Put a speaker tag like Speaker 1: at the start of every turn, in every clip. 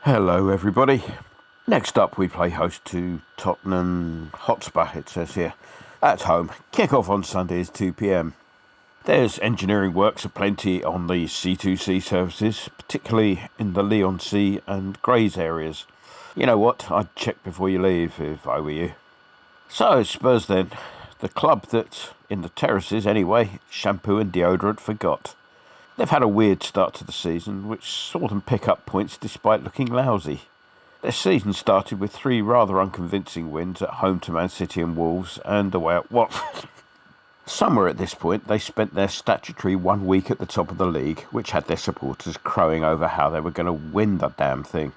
Speaker 1: Hello everybody. Next up we play host to Tottenham Hotspur, it says here, at home. Kick-off on Sunday is 2 p.m. There's engineering works aplenty on the C2C services, particularly in the Leon-C and Grays areas. You know what, I'd check before you leave if I were you. So, Spurs then. The club that, in the terraces anyway, shampoo and deodorant forgot. They've had a weird start to the season, which saw them pick up points despite looking lousy. Their season started with 3 rather unconvincing wins at home to Man City and Wolves and away at Watford. Somewhere at this point, they spent their statutory 1 week at the top of the league, which had their supporters crowing over how they were going to win the damn thing,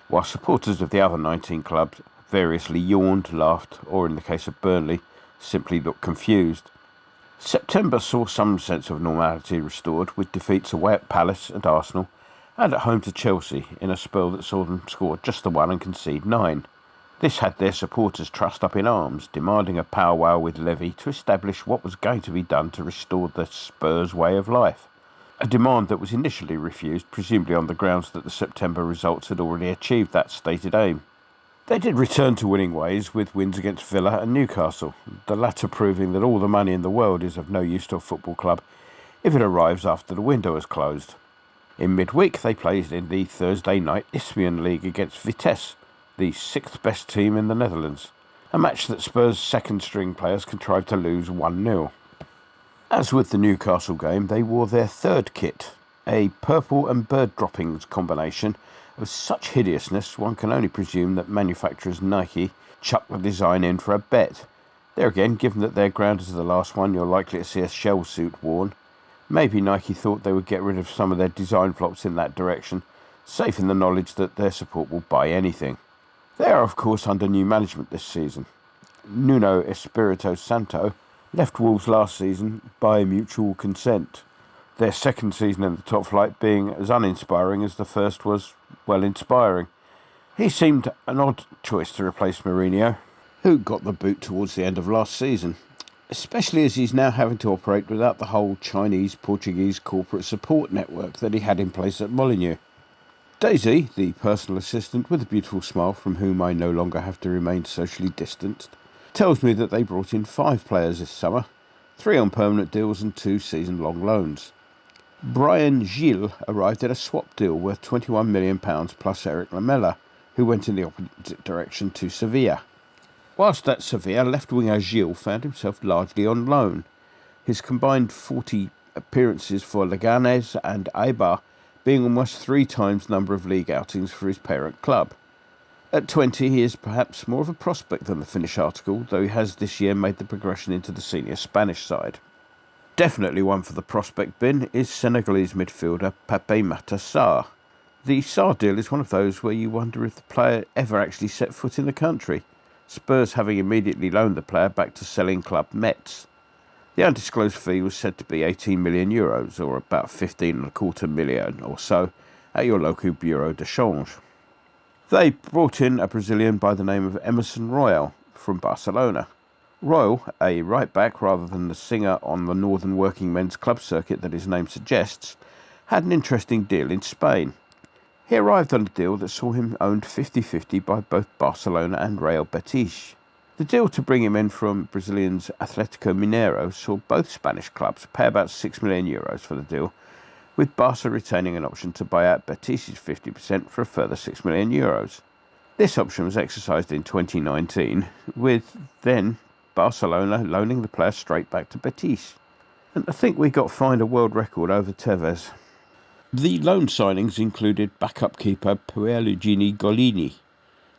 Speaker 1: while supporters of the other 19 clubs variously yawned, laughed, or in the case of Burnley, simply looked confused. September saw some sense of normality restored, with defeats away at Palace and Arsenal, and at home to Chelsea, in a spell that saw them score just the 1 and concede 9. This had their supporters trussed up in arms, demanding a powwow with Levy to establish what was going to be done to restore the Spurs way of life. A demand that was initially refused, presumably on the grounds that the September results had already achieved that stated aim. They did return to winning ways with wins against Villa and Newcastle, the latter proving that all the money in the world is of no use to a football club if it arrives after the window has closed. In midweek they played in the Thursday night Isthmian League against Vitesse, the 6th best team in the Netherlands, a match that Spurs' second-string players contrived to lose 1-0. As with the Newcastle game, they wore their third kit, a purple and bird droppings combination of such hideousness one can only presume that manufacturers Nike chucked the design in for a bet. There again, given that their ground is the last one you're likely to see a shell suit worn, maybe Nike thought they would get rid of some of their design flops in that direction, safe in the knowledge that their support will buy anything. They are of course under new management this season. Nuno Espirito Santo left Wolves last season by mutual consent, their second season in the top flight being as uninspiring as the first was, well, inspiring. He seemed an odd choice to replace Mourinho, who got the boot towards the end of last season, especially as he's now having to operate without the whole Chinese-Portuguese corporate support network that he had in place at Molineux. Daisy, the personal assistant with a beautiful smile from whom I no longer have to remain socially distanced, tells me that they brought in 5 players this summer, 3 on permanent deals and 2 season-long loans. Brian Gilles arrived at a swap deal worth £21 million plus Eric Lamela, who went in the opposite direction to Sevilla. Whilst at Sevilla, left-winger Gilles found himself largely on loan, his combined 40 appearances for Leganés and Eibar being almost 3 times the number of league outings for his parent club. At 20, he is perhaps more of a prospect than the Finnish article, though he has this year made the progression into the senior Spanish side. Definitely one for the prospect bin is Senegalese midfielder Pape Matar Sarr. The Sarr deal is one of those where you wonder if the player ever actually set foot in the country, Spurs having immediately loaned the player back to selling club Metz. The undisclosed fee was said to be €18 million, or about 15.25 million or so, at your local bureau de change. They brought in a Brazilian by the name of Emerson Royal from Barcelona. Royal, a right-back rather than the singer on the northern working men's club circuit that his name suggests, had an interesting deal in Spain. He arrived on a deal that saw him owned 50-50 by both Barcelona and Real Betis. The deal to bring him in from Brazilian's Atlético Mineiro saw both Spanish clubs pay about €6 million for the deal, with Barca retaining an option to buy out Betis' 50% for a further €6 million. This option was exercised in 2019, with then Barcelona loaning the player straight back to Betis. And I think we got fined a world record over Tevez. The loan signings included backup keeper Pierluigi Golini.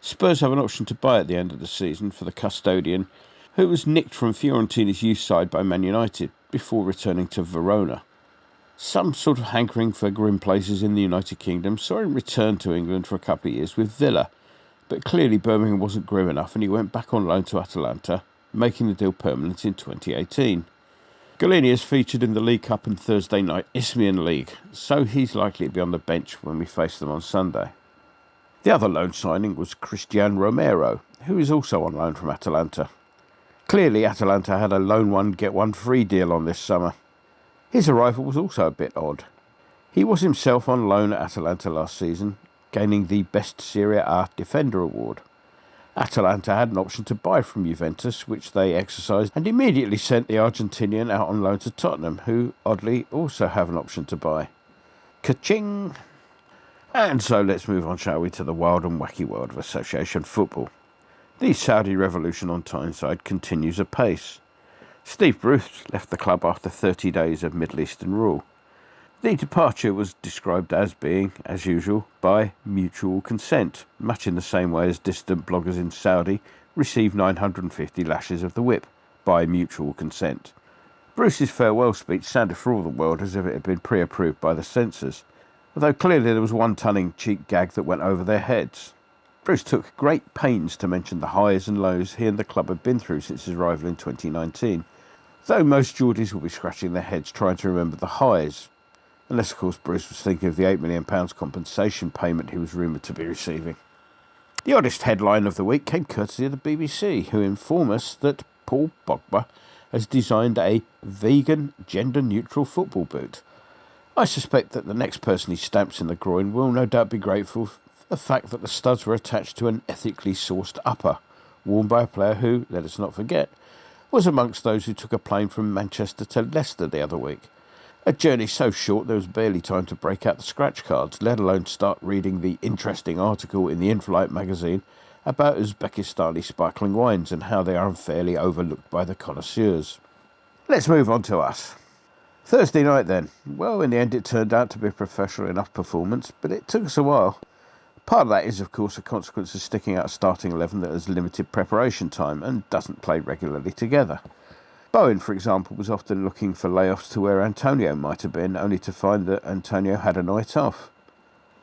Speaker 1: Spurs have an option to buy at the end of the season for the custodian, who was nicked from Fiorentina's youth side by Man United before returning to Verona. Some sort of hankering for grim places in the United Kingdom saw him return to England for a couple of years with Villa, but clearly Birmingham wasn't grim enough and he went back on loan to Atalanta, making the deal permanent in 2018. Golini is featured in the League Cup and Thursday night Isthmian League, so he's likely to be on the bench when we face them on Sunday. The other loan signing was Christian Romero, who is also on loan from Atalanta. Clearly Atalanta had a loan one get one free deal on this summer. His arrival was also a bit odd. He was himself on loan at Atalanta last season, gaining the Best Serie A Defender award. Atalanta had an option to buy from Juventus, which they exercised, and immediately sent the Argentinian out on loan to Tottenham, who, oddly, also have an option to buy. Ka-ching! And so let's move on, shall we, to the wild and wacky world of association football. The Saudi revolution on Tyneside continues apace. Steve Bruce left the club after 30 days of Middle Eastern rule. The departure was described as being, as usual, by mutual consent, much in the same way as dissident bloggers in Saudi receive 950 lashes of the whip, by mutual consent. Bruce's farewell speech sounded for all the world as if it had been pre-approved by the censors, although clearly there was one tongue-in-cheek gag that went over their heads. Bruce took great pains to mention the highs and lows he and the club had been through since his arrival in 2019, though most Geordies will be scratching their heads trying to remember the highs. Unless, of course, Bruce was thinking of the £8 million compensation payment he was rumoured to be receiving. The oddest headline of the week came courtesy of the BBC, who inform us that Paul Pogba has designed a vegan, gender-neutral football boot. I suspect that the next person he stamps in the groin will no doubt be grateful for the fact that the studs were attached to an ethically sourced upper, worn by a player who, let us not forget, was amongst those who took a plane from Manchester to Leicester the other week. A journey so short there was barely time to break out the scratch cards, let alone start reading the interesting article in the In-Flight magazine about Uzbekistani sparkling wines and how they are unfairly overlooked by the connoisseurs. Let's move on to us. Thursday night then. Well, in the end it turned out to be a professional enough performance, but it took us a while. Part of that is, of course, a consequence of sticking out a starting 11 that has limited preparation time and doesn't play regularly together. Bowen, for example, was often looking for layoffs to where Antonio might have been, only to find that Antonio had a night off.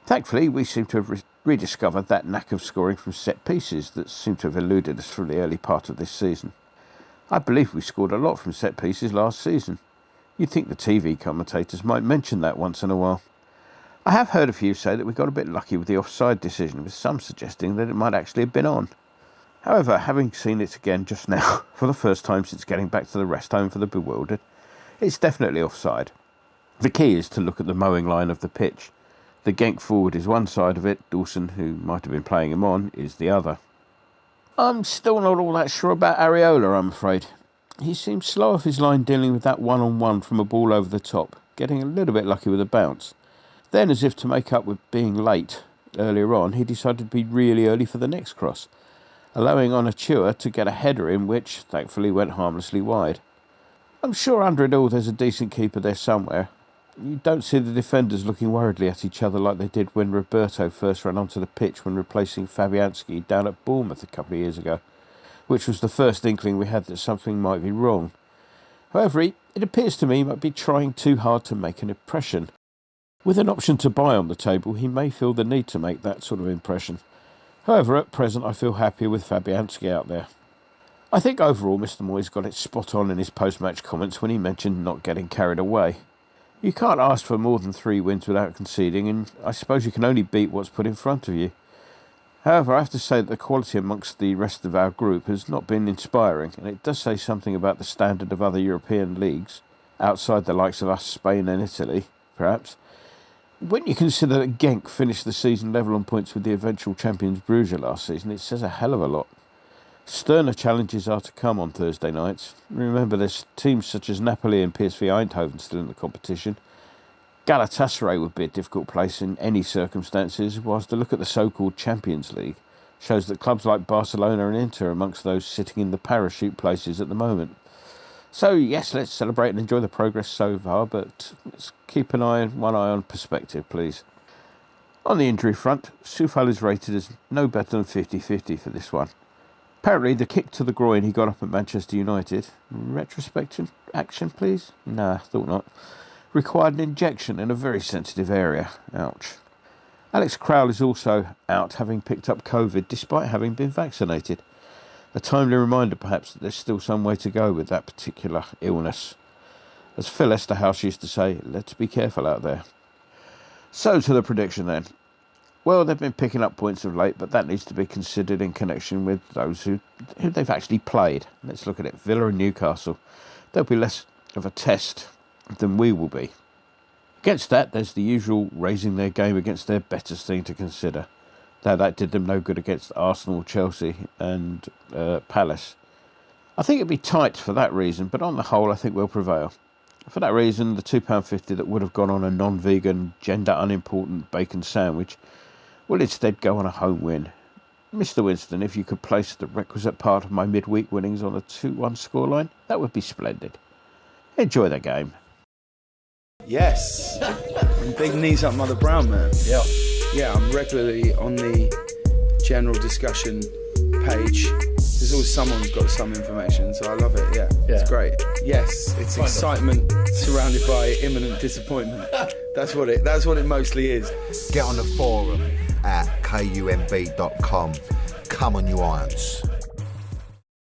Speaker 1: Thankfully, we seem to have rediscovered that knack of scoring from set pieces that seemed to have eluded us from the early part of this season. I believe we scored a lot from set pieces last season. You'd think the TV commentators might mention that once in a while. I have heard a few say that we got a bit lucky with the offside decision, with some suggesting that it might actually have been on. However, having seen it again just now, for the first time since getting back to the rest home for the bewildered, it's definitely offside. The key is to look at the mowing line of the pitch. The Genk forward is one side of it, Dawson, who might have been playing him on, is the other. I'm still not all that sure about Areola, I'm afraid. He seemed slow off his line dealing with that one-on-one from a ball over the top, getting a little bit lucky with a bounce. Then, as if to make up with being late earlier on, he decided to be really early for the next cross, allowing Onachua to get a header in which, thankfully, went harmlessly wide. I'm sure under it all there's a decent keeper there somewhere. You don't see the defenders looking worriedly at each other like they did when Roberto first ran onto the pitch when replacing Fabianski down at Bournemouth a couple of years ago, which was the first inkling we had that something might be wrong. However, it appears to me he might be trying too hard to make an impression. With an option to buy on the table, he may feel the need to make that sort of impression. However, at present I feel happier with Fabianski out there. I think overall Mr. Moyes got it spot on in his post-match comments when he mentioned not getting carried away. You can't ask for more than 3 wins without conceding, and I suppose you can only beat what's put in front of you. However, I have to say that the quality amongst the rest of our group has not been inspiring, and it does say something about the standard of other European leagues, outside the likes of us, Spain and Italy, perhaps. When you consider that Genk finished the season level on points with the eventual champions Bruges last season, it says a hell of a lot. Sterner challenges are to come on Thursday nights. Remember, there's teams such as Napoli and PSV Eindhoven still in the competition. Galatasaray would be a difficult place in any circumstances, whilst to look at the so-called Champions League shows that clubs like Barcelona and Inter are amongst those sitting in the parachute places at the moment. So, yes, let's celebrate and enjoy the progress so far, but let's keep one eye on perspective, please. On the injury front, Soufal is rated as no better than 50-50 for this one. Apparently, the kick to the groin he got up at Manchester United, retrospection action, please? Nah, thought not. Required an injection in a very sensitive area. Ouch. Alex Crowell is also out, having picked up COVID despite having been vaccinated. A timely reminder, perhaps, that there's still some way to go with that particular illness. As Phil Esterhouse used to say, let's be careful out there. So to the prediction then. Well, they've been picking up points of late, but that needs to be considered in connection with those who they've actually played. Let's look at it. Villa and Newcastle. They'll be less of a test than we will be. Against that, there's the usual raising their game against their betters thing to consider. Now, that did them no good against Arsenal, Chelsea and Palace. I think it'd be tight for that reason, but on the whole, I think we'll prevail. For that reason, the £2.50 that would have gone on a non-vegan, gender-unimportant bacon sandwich will instead go on a home win. Mr. Winston, if you could place the requisite part of my midweek winnings on a 2-1 scoreline, that would be splendid. Enjoy the game.
Speaker 2: Yes. Big knees up Mother Brown, man.
Speaker 3: Yeah.
Speaker 2: Yeah, I'm regularly on the general discussion page. There's always someone who's got some information, so I love it. Yeah. It's great. Yes, it's excitement surrounded by imminent disappointment. That's what it mostly is.
Speaker 4: Get on the forum at kumb.com. Come on, you irons.